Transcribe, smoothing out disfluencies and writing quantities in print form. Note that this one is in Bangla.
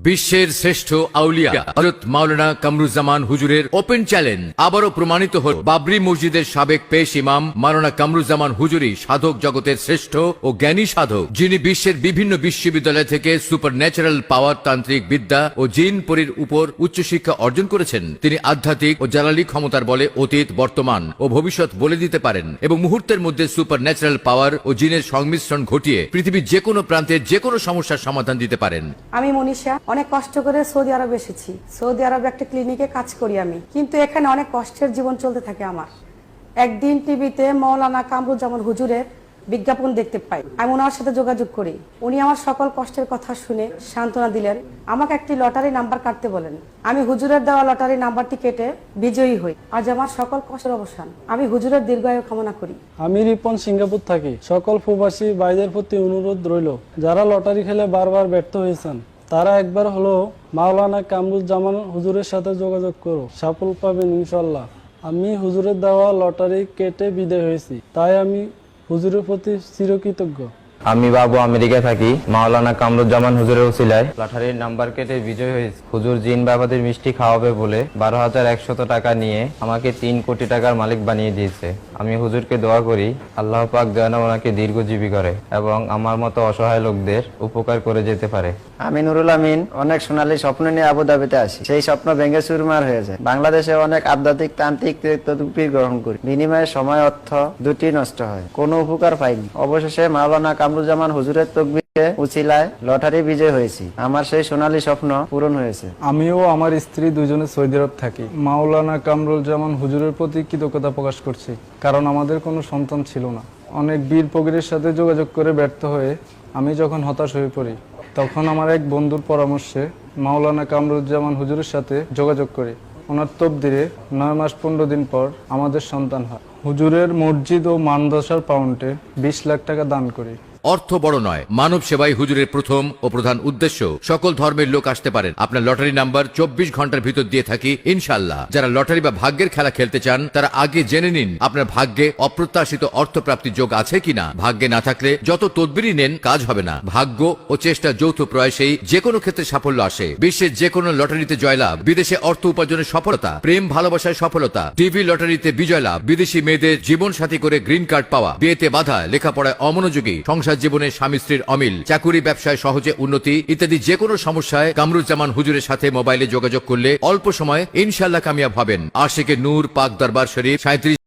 বিশ্বের শ্রেষ্ঠ আউলিয়া হযরত মাওলানা কামরুজ্জামান হুজুরের ওপেন চ্যালেঞ্জ আবারও প্রমাণিত হল। বাবরি মসজিদের সাবেক পেশ ইমাম মাওলানা কামরুজ্জামান হুজুরই সাধক জগতের শ্রেষ্ঠ ও জ্ঞানী সাধক, যিনি বিশ্বের বিভিন্ন বিশ্ববিদ্যালয় থেকে সুপার ন্যাচারাল পাওয়ার, তান্ত্রিক বিদ্যা ও জিন পরীর উপর উচ্চশিক্ষা অর্জন করেছেন। তিনি আধ্যাত্মিক ও জালালি ক্ষমতার বলে অতীত, বর্তমান ও ভবিষ্যৎ বলে দিতে পারেন এবং মুহূর্তের মধ্যে সুপার ন্যাচারাল পাওয়ার ও জিনের সংমিশ্রণ ঘটিয়ে পৃথিবীর যে কোনো প্রান্তের যে কোনো সমস্যার সমাধান দিতে পারেন। আমি মনীষা অনেক কষ্ট করে সৌদি আরব এসেছি। সৌদি আরবে একটা ক্লিনিকে কাজ করি আমি, কিন্তু এখানে অনেক কষ্টের জীবন চলতে থাকে আমার। একদিন টিভিতে মাওলানা কামরুজ্জামান হুজুরের বিজ্ঞাপন দেখতে পাই। আমি ওনার সাথে যোগাযোগ করি। উনি আমার সকল কষ্টের কথা শুনে সান্ত্বনা দিলেন। আমাকে একটি লটারি নাম্বার কাটতে বলেন। আমি হুজুরের দেওয়া লটারি নাম্বারটি কেটে বিজয়ী হই। আজ আমার সকল কষ্টের অবসান। আমি হুজুরের দীর্ঘায়ু কামনা করি। আমি রিপন সিঙ্গাপুর থাকি। সকল প্রবাসী ভাইদের প্রতি অনুরোধ রইল, যারা লটারি খেলে বারবার ব্যর্থ হয়েছেন তারা একবার হলো মাওলানা কামরুজ্জামান হুজুরের সাথে যোগাযোগ করো, সাফল্য পাবেন ইনশাল্লাহ। আমি হুজুরের দেওয়া লটারি কেটে বিদায় হয়েছি, তাই আমি হুজুরের প্রতি চিরকৃতজ্ঞ। আমি বাবু আমেরিকা থাকি। মাওলানা কামরুজ্জামান হুজুরের উসিলায় লটারির নাম্বার কেটে বিজয় হয়েছে। হুজুর জিন বাবাদের মিষ্টি খাওয়াবে বলে 12,100 টাকা নিয়ে আমাকে 3 কোটি টাকার মালিক বানিয়ে দিয়েছে। আমি হুজুরকে দোয়া করি আল্লাহ পাক যেন ওনাকে দীর্ঘজীবী করে এবং আমার মতো অসহায় লোকদের উপকার করে যেতে পারে। আমি নুরুল আমিন অনেক সোনালী স্বপ্ন নিয়ে আবুধাবিতে আসি। সেই স্বপ্ন ভেঙে চুরমার হয়ে যায়। বাংলাদেশে অনেক আধ্যাত্মিক তান্ত্রিক তদবির গ্রহণ করি, বিনিময়ে সময় অর্থ দুটি নষ্ট হয়, কোনো উপকার পাইনি। অবশেষে মাওলানা কামরুজ্জামান হুজুরের তকবীরে উছিলায় লটারি বিজয় হয়েছি। আমার সেই সোনালী স্বপ্ন পূরণ হয়েছে। আমিও আমার স্ত্রী দুজনে সৌদি আরব থাকি। মাওলানা কামরুজ্জামান হুজুরের প্রতি কৃতজ্ঞতা প্রকাশ করছি, কারণ আমাদের কোনো সন্তান ছিল না। অনেক বীর ফকিরের সাথে যোগাযোগ করে ব্যর্থ হয়ে আমি যখন হতাশ হয়ে পড়ি, তখন আমার এক বন্ধুর পরামর্শে মাওলানা কামরুজ্জামান হুজুরের সাথে যোগাযোগ করি। ওনার তকদিরে 9 মাস 15 দিন পর আমাদের সন্তান হয়। হুজুরের মসজিদ ও মানদশার পাউন্ডে 20 লাখ টাকা দান করি। অর্থ বড় নয়, মানব সেবাই হুজুরের প্রথম ও প্রধান উদ্দেশ্য। সকল ধর্মের লোক আসতে পারেন। আপনার লটারি নাম্বার 24 ঘন্টার ভিতর দিয়ে থাকি ইনশাআল্লাহ। যারা লটারি বা ভাগ্যের খেলা খেলতে চান তারা আগে জেনে নিন আপনার ভাগ্যে অপ্রত্যাশিত অর্থপ্রাপ্তির যোগ আছে কিনা। ভাগ্যে না থাকলে যত তদবিরই নেন কাজ হবে না। ভাগ্য ও চেষ্টা যৌথ প্রয়াসেই যে কোনো ক্ষেত্রে সাফল্য আসে। বিশ্বের যে কোনো লটারিতে জয়লাভ, বিদেশে অর্থ উপার্জনের সফলতা, প্রেম ভালোবাসায় সফলতা, টিভি লটারিতে বিজয় লাভ, বিদেশি মেয়েদের জীবন সাথী করে গ্রিন কার্ড পাওয়া, বিয়েতে বাধা, লেখাপড়ায় অমনোযোগী, সংসার জীবনে স্বামী স্ত্রীর অমিল, চাকুরি ব্যবসায় সহজে উন্নতি ইত্যাদি যে কোনো সমস্যায় কামরুজ্জামান হুজুরের সাথে মোবাইলে যোগাযোগ করলে অল্প সময়ে ইনশাআল্লাহ কামিয়াব হবেন। আশিকে নূর, পাক দরবার শরীফ, 37